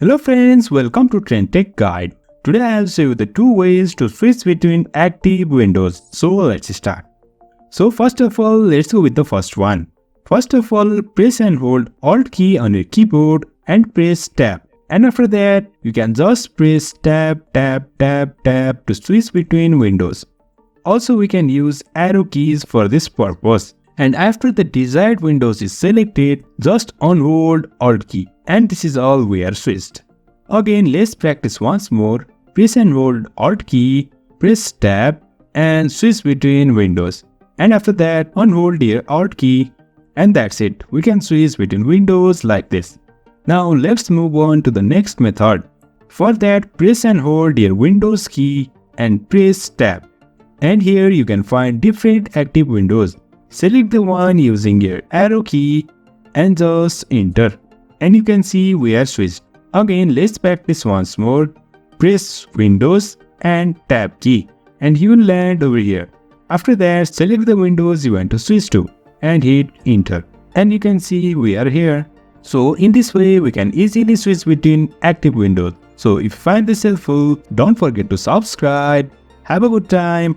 Hello friends, welcome to TrendTechGuide. Today I'll show you the two ways to switch between active windows. So let's start. So first of all, let's go with the first one. First of all, press and hold Alt key on your keyboard and press Tab. And after that, you can just press Tab to switch between windows. Also, we can use arrow keys for this purpose. And after the desired windows is selected, just unhold Alt key. And this is all we are switched. Again, let's practice once more. Press and hold Alt key, press Tab and switch between windows. And after that, unhold your Alt key. And that's it. We can switch between windows like this. Now let's move on to the next method. For that, press and hold your Windows key and press Tab. And here you can find different active windows. Select the one using your arrow key and just enter. And you can see we are switched. Again, let's practice once more. Press Windows and Tab key and you will land over here. After that, select the windows you want to switch to and hit enter. And you can see we are here. So in this way, we can easily switch between active windows. So if you find this helpful, don't forget to subscribe. Have a good time.